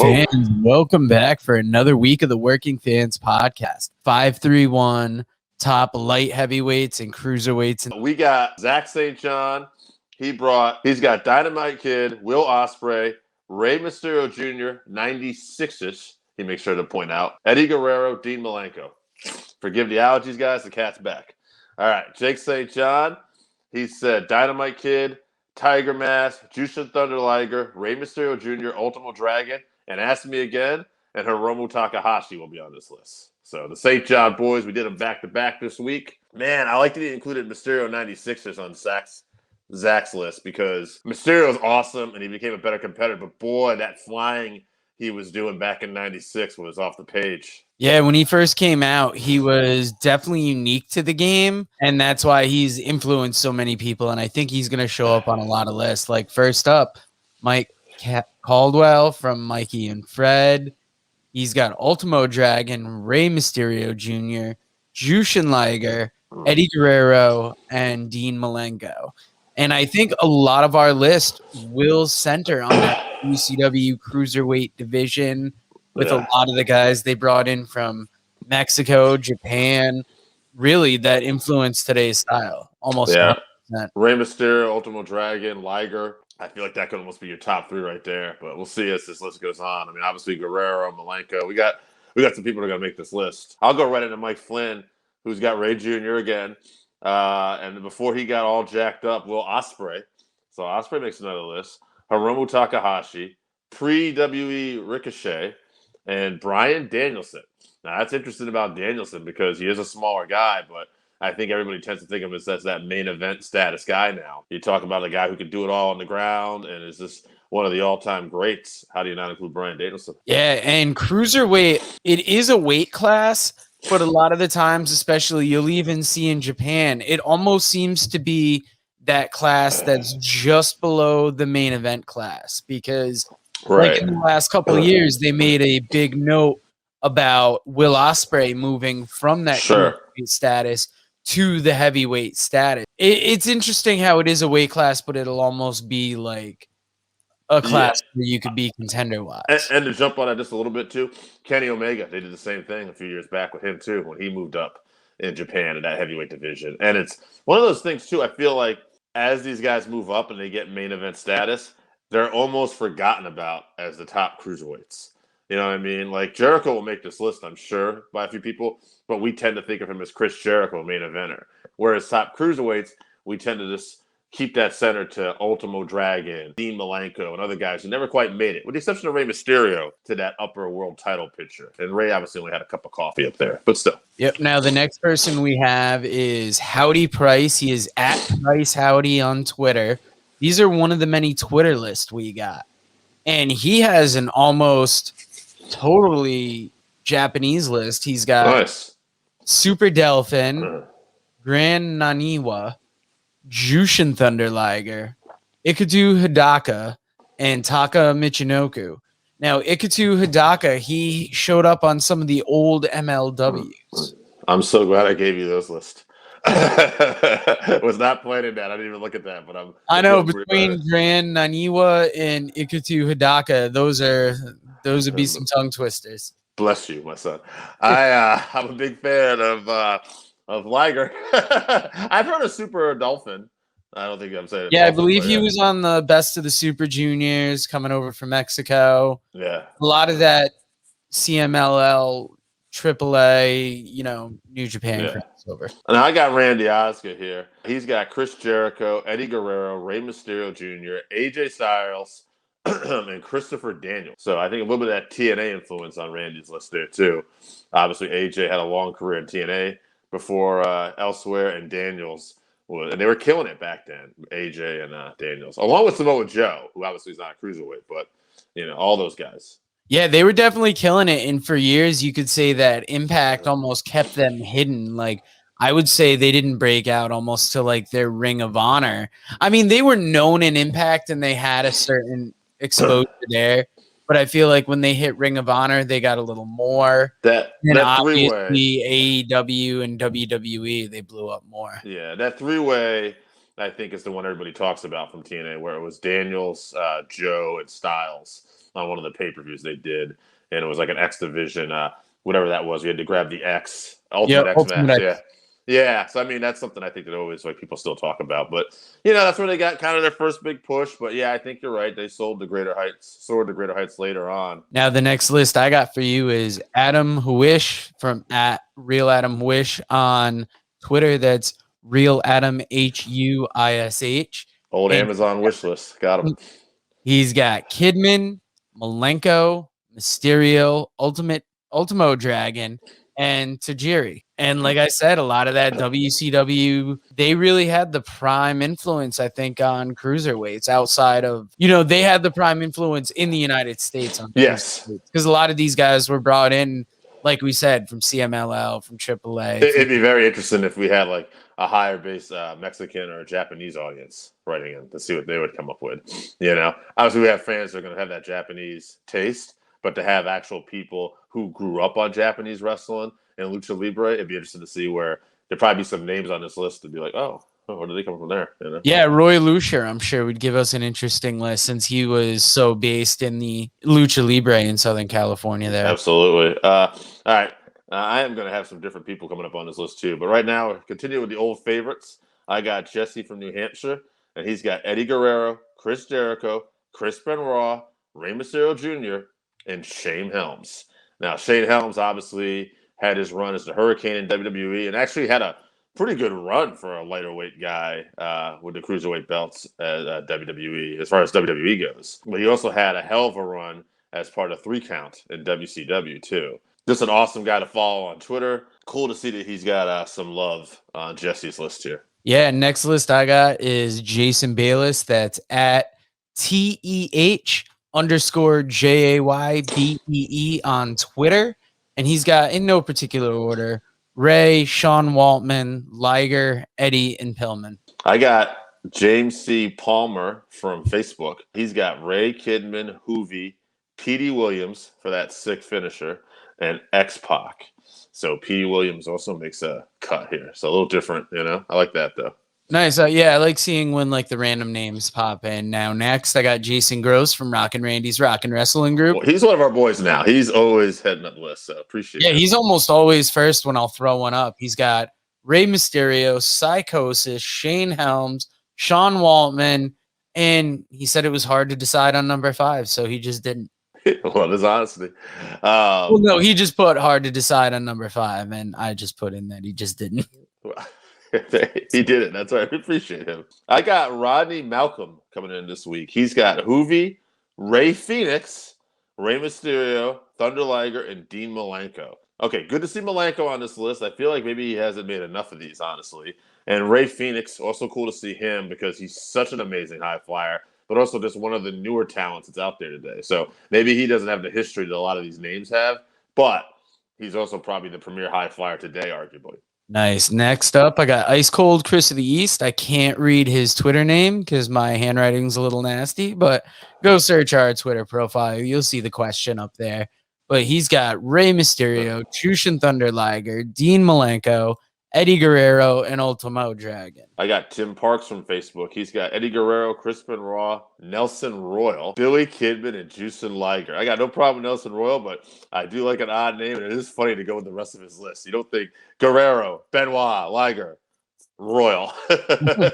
Fans, welcome back for another week of the Working Fans podcast. 531 top light heavyweights and cruiserweights. We got Zach St. John. He's got Dynamite Kid, Will Ospreay, Rey Mysterio Jr., 96-ish. He makes sure to point out Eddie Guerrero, Dean Malenko. Forgive the allergies, guys. The cat's back. All right, Jake St. John. He said Dynamite Kid, Tiger Mask, Jushin Thunder Liger, Rey Mysterio Jr., Ultimo Dragon, and Ask Me Again, and Hiromu Takahashi will be on this list. So the St. John boys, we did them back-to-back this week. Man, I like that he included Mysterio 96ers on Zach's list because Mysterio is awesome, and he became a better competitor. But, boy, that flying he was doing back in 96 was off the page. Yeah, when he first came out, he was definitely unique to the game, and that's why he's influenced so many people, and I think he's going to show up on a lot of lists. Like, first up, Mike Caldwell from Mikey and Fred. He's got Ultimo Dragon, Rey Mysterio Jr., Jushin Liger, Eddie Guerrero, and Dean Malenko. And I think a lot of our list will center on that WCW cruiserweight division with a lot of the guys they brought in from Mexico, Japan, really that influenced today's style. Almost 100%. Rey Mysterio, Ultimo Dragon, Liger. I feel like that could almost be your top three right there, but we'll see as this list goes on. I mean, obviously Guerrero, Malenko. We got some people that are going to make this list. I'll go right into Mike Flynn, who's got Ray Jr. again. And before he got all jacked up, Will Ospreay. So Ospreay makes another list. Hiromu Takahashi, pre-WE Ricochet, and Bryan Danielson. Now, that's interesting about Danielson because he is a smaller guy, but I think everybody tends to think of him as that main event status guy now. You talk about a guy who can do it all on the ground and is just one of the all-time greats. How do you not include Bryan Danielson? Yeah, and cruiserweight, it is a weight class, but a lot of the times, especially you'll even see in Japan, it almost seems to be that class that's just below the main event class because like in the last couple of years, they made a big note about Will Ospreay moving from that status to the heavyweight status. It's interesting how it is a weight class, but it'll almost be like a class where you could be contender-wise. And to jump on that just a little bit, too, Kenny Omega, they did the same thing a few years back with him, too, when he moved up in Japan in that heavyweight division. And it's one of those things, too, I feel like as these guys move up and they get main event status, they're almost forgotten about as the top cruiserweights. You know what I mean? Like, Jericho will make this list, I'm sure, by a few people, but we tend to think of him as Chris Jericho, main eventer. Whereas top cruiserweights, we tend to just keep that center to Ultimo Dragon, Dean Malenko, and other guys who never quite made it, with the exception of Rey Mysterio, to that upper world title picture. And Rey obviously only had a cup of coffee up there, but still. Yep. Now, the next person we have is Howdy Price. He is at Price Howdy on Twitter. These are one of the many Twitter lists we got. And he has an almost totally Japanese list. He's got Super Delphin, Grand Naniwa, Jushin Thunder Liger, Ikatu Hidaka, and Taka Michinoku. Now, Ikatu Hidaka, he showed up on some of the old MLWs. I'm so glad I gave you those lists. Was not planning that. I didn't even look at that, but I know between Grand Naniwa and Ikatu Hidaka, those would be some tongue twisters. Bless you, my son. I'm a big fan of Liger. I've heard of Super Dolphin. I don't think I'm saying it. Yeah, I believe he was on the Best of the Super Juniors coming over from Mexico. Yeah. A lot of that CMLL, AAA, New Japan crossover. And I got Randy Oscar here. He's got Chris Jericho, Eddie Guerrero, Rey Mysterio Jr., AJ Styles, and Christopher Daniels. So I think a little bit of that TNA influence on Randy's list there, too. Obviously, AJ had a long career in TNA before elsewhere, and Daniels and they were killing it back then, AJ and Daniels, along with Samoa Joe, who obviously is not a cruiserweight, but all those guys. Yeah, they were definitely killing it, and for years you could say that Impact almost kept them hidden. Like, I would say they didn't break out almost to like their Ring of Honor. I mean, they were known in Impact and they had a certain exposure there, but I feel like when they hit Ring of Honor, they got a little more. That obviously AEW and WWE, they blew up more. Yeah, that three-way, I think, is the one everybody talks about from TNA, where it was Daniels, Joe, and Styles. on one of the pay-per-views they did, and it was like an X Division, whatever that was. We had to grab the X Ultimate X Ultimate match. X. Yeah. So I mean, that's something I think that always like people still talk about. But that's where they got kind of their first big push. But yeah, I think you're right. They soared to greater heights later on. Now the next list I got for you is Adam Huish from at Real Adam Huish on Twitter. That's Real Adam Huish. Old And Amazon wish list. Got him. he's got Kidman, Malenko, Mysterio, Ultimo Dragon, and Tajiri. And like I said, a lot of that WCW, they really had the prime influence, I think, on cruiserweights outside of, they had the prime influence in the United States on Yes. because a lot of these guys were brought in, like we said, from CMLL, from AAA. It'd be very interesting if we had like a higher base Mexican or Japanese audience writing in to see what they would come up with. Obviously we have fans that are going to have that Japanese taste, but to have actual people who grew up on Japanese wrestling and lucha libre, it'd be interesting to see where there'd probably be some names on this list to be like, oh, where did they come from there? Yeah, Roy Lucier, I'm sure, would give us an interesting list since he was so based in the lucha libre in Southern California there. Absolutely. All right. I am going to have some different people coming up on this list too. But right now, continue with the old favorites. I got Jesse from New Hampshire, and he's got Eddie Guerrero, Chris Jericho, Chris Benoit, Rey Mysterio Jr., and Shane Helms. Now, Shane Helms obviously had his run as the Hurricane in WWE and actually had a pretty good run for a lighter weight guy with the cruiserweight belts at WWE as far as WWE goes. But he also had a hell of a run as part of 3 Count in WCW too. Just an awesome guy to follow on Twitter. Cool to see that he's got some love on Jesse's list here. Yeah, next list I got is Jason Bayless. That's at TEH_JAYBEE on Twitter. And he's got, in no particular order, Ray, Sean Waltman, Liger, Eddie, and Pillman. I got James C. Palmer from Facebook. He's got Ray, Kidman, Hoovy, Petey Williams for that sick finisher, and X-Pac. So Petey Williams also makes a cut here. So a little different, I like that, though. Nice. Yeah, I like seeing when the random names pop in. Now, next, I got Jason Gross from Rockin' Randy's Rockin' Wrestling Group. Well, he's one of our boys now. He's always heading up the list, so appreciate it. Yeah, he's almost always first when I'll throw one up. He's got Rey Mysterio, Psychosis, Shane Helms, Sean Waltman, and he said it was hard to decide on number 5, so he just didn't. Well, his honesty. No, he just put hard to decide on number 5, and I just put in that he just didn't. He did it. That's why I appreciate him. I got Rodney Malcolm coming in this week. He's got Hoovy, Ray Phoenix, Rey Mysterio, Thunder Liger, and Dean Malenko. Okay, good to see Malenko on this list. I feel like maybe he hasn't made enough of these, honestly. And Ray Phoenix, also cool to see him because he's such an amazing high flyer, but also just one of the newer talents that's out there today. So maybe he doesn't have the history that a lot of these names have, but he's also probably the premier high flyer today, arguably. Nice. Next up, I got Ice Cold Chris of the East. I can't read his Twitter name because my handwriting's a little nasty, but go search our Twitter profile. You'll see the question up there. But he's got Rey Mysterio, Jushin Thunder Liger, Dean Malenko, Eddie Guerrero, and Ultimo Dragon. I got Tim Parks from Facebook. He's got Eddie Guerrero, Chris Benoit, Nelson Royal, Billy Kidman, and Jushin Liger. I got no problem with Nelson Royal, but I do like an odd name, and it is funny to go with the rest of his list. You don't think Guerrero, Benoit, Liger, Royal.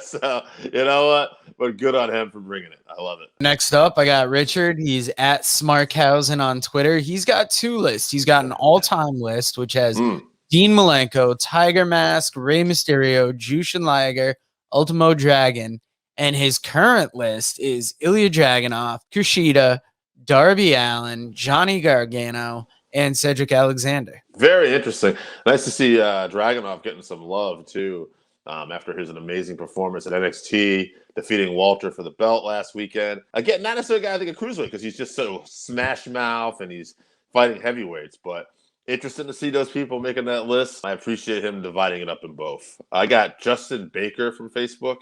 So, you know what? But good on him for bringing it. I love it. Next up, I got Richard. He's at Smarkhausen on Twitter. He's got 2 lists. He's got an all-time list, which has Dean Malenko, Tiger Mask, Rey Mysterio, Jushin Liger, Ultimo Dragon, and his current list is Ilya Dragunov, Kushida, Darby Allin, Johnny Gargano, and Cedric Alexander. Very interesting. Nice to see Dragunov getting some love, too, after his amazing performance at NXT, defeating Walter for the belt last weekend. Again, not necessarily a guy I think a cruiserweight because he's just so smash mouth and he's fighting heavyweights, but interesting to see those people making that list. I appreciate him dividing it up in both. I got Justin Baker from Facebook.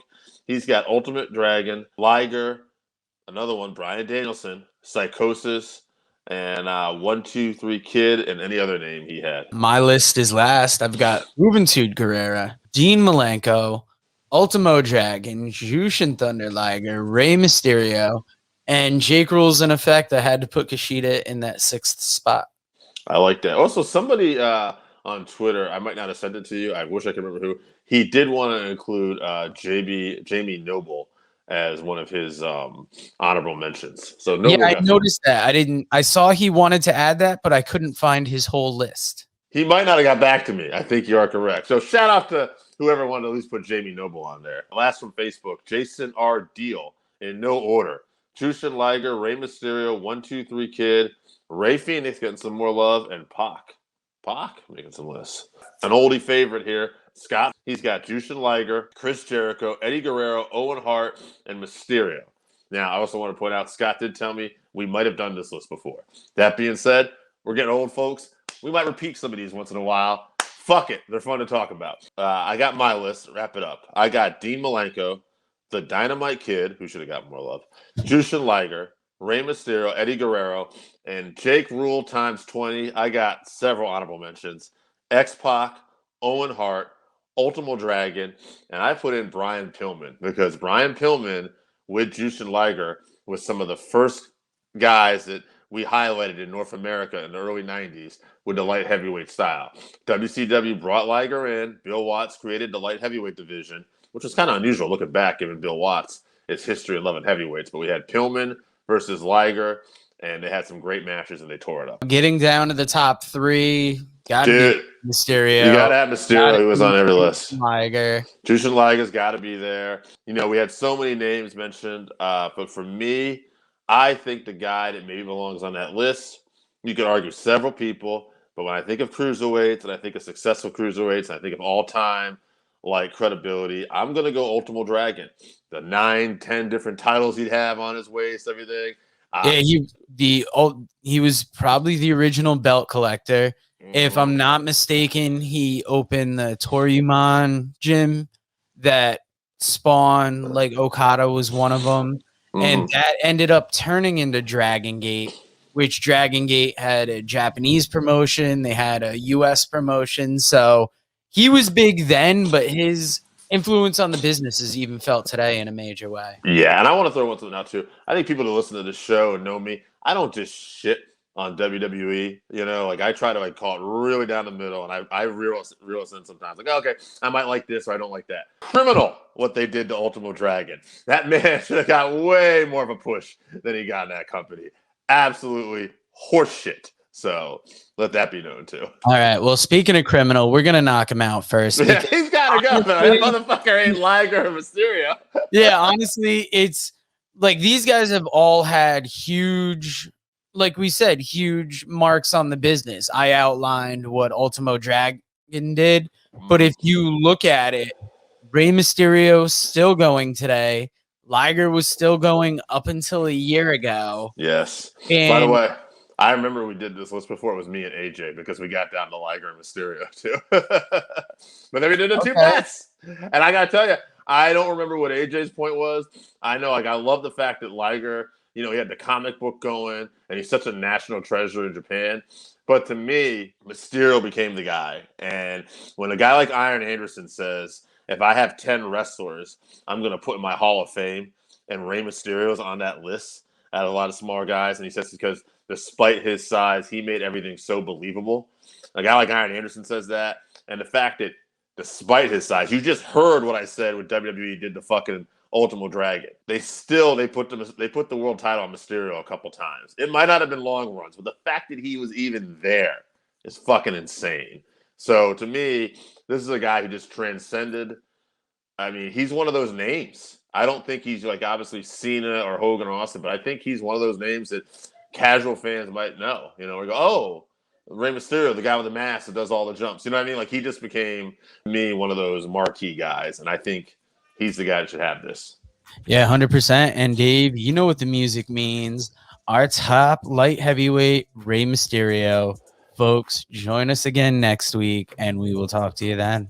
He's got Ultimate Dragon, Liger, another one, Bryan Danielson, Psychosis, and 123 Kid, and any other name he had. My list is last. I've got Juventud Guerrera, Dean Malenko, Ultimo Dragon, Jushin Thunder Liger, Rey Mysterio, And Jake rules in effect. I had to put Kushida in that 6th spot. I like that. Also, somebody on Twitter, I might not have sent it to you. I wish I could remember who. He did want to include Jamie Noble as one of his honorable mentions. So Noble, yeah, I noticed that. I saw he wanted to add that, but I couldn't find his whole list. He might not have got back to me. I think you are correct. So shout out to whoever wanted to at least put Jamie Noble on there. Last from Facebook, Jason R. Deal, in no order. Jushin Liger, Rey Mysterio, 1-2-3 Kid, Ray Phoenix getting some more love, and Pac. Pac making some lists. An oldie favorite here, Scott. He's got Jushin Liger, Chris Jericho, Eddie Guerrero, Owen Hart, and Mysterio. Now, I also want to point out, Scott did tell me we might have done this list before. That being said, we're getting old, folks. We might repeat some of these once in a while. Fuck it. They're fun to talk about. I got my list. Wrap it up. I got Dean Malenko, the Dynamite Kid, who should have got more love, Jushin Liger, Rey Mysterio, Eddie Guerrero, and Jake Rule times 20. I got several honorable mentions. X-Pac, Owen Hart, Ultimo Dragon, and I put in Brian Pillman because Brian Pillman with Jushin Liger was some of the first guys that we highlighted in North America in the early 90s with the light heavyweight style. WCW brought Liger in. Bill Watts created the light heavyweight division, which was kind of unusual looking back, given Bill Watts' its history of loving heavyweights. But we had Pillman versus Liger, and they had some great matches, and they tore it up. Getting down to the top 3, got to be Mysterio. You got to have Mysterio. He was on every list. Liger. Jushin Liger's got to be there. You know, we had so many names mentioned, but for me, I think the guy that maybe belongs on that list, you could argue several people, but when I think of cruiserweights and I think of successful cruiserweights, and I think of all-time like credibility, I'm going to go Ultimo Dragon. The 9-10 different titles he'd have on his waist, everything. Yeah, he was probably the original belt collector. If I'm not mistaken, he opened the Toryumon gym that spawned, like Okada was one of them. And that ended up turning into Dragon Gate, which Dragon Gate had a Japanese promotion. They had a U.S. promotion. So he was big then, but his influence on the business is even felt today in a major way. Yeah, and I want to throw one something out too. I think people that listen to this show and know me, I don't just shit on WWE. You know, like I try to like call it really down the middle, and I reel us in sometimes. Like, okay, I might like this or I don't like that. Criminal what they did to Ultimo Dragon. That man should have got way more of a push than he got in that company. Absolutely horseshit. So let that be known too. All right. Well, speaking of criminal, we're gonna knock him out first. Yeah, he's got to go. That motherfucker ain't Liger or Mysterio. Yeah, honestly, it's like these guys have all had huge, like we said, huge marks on the business. I outlined what Ultimo Dragon did, but if you look at it, Rey Mysterio still going today. Liger was still going up until a year ago. Yes. And by the way, I remember we did this list before. It was me and AJ because we got down to Liger and Mysterio too. But then we did the two bets. And I got to tell you, I don't remember what AJ's point was. I know, like, I love the fact that Liger, you know, he had the comic book going and he's such a national treasure in Japan. But to me, Mysterio became the guy. And when a guy like Iron Anderson says, if I have 10 wrestlers, I'm going to put in my Hall of Fame, and Rey Mysterio's on that list out of a lot of smaller guys. And he says because despite his size, he made everything so believable. A guy like Iron Anderson says that. And the fact that despite his size, you just heard what I said when WWE did the fucking Ultimo Dragon. They put the world title on Mysterio a couple times. It might not have been long runs, but the fact that he was even there is fucking insane. So to me, this is a guy who just transcended. I mean, he's one of those names. I don't think he's like obviously Cena or Hogan or Austin, but I think he's one of those names that casual fans might know. You know, we go, oh, Rey Mysterio, the guy with the mask that does all the jumps. You know what I mean? Like he just became one of those marquee guys, and I think he's the guy that should have this. Yeah, 100%. And Dave, you know what the music means. Our top light heavyweight, Rey Mysterio. Folks, join us again next week, and we will talk to you then.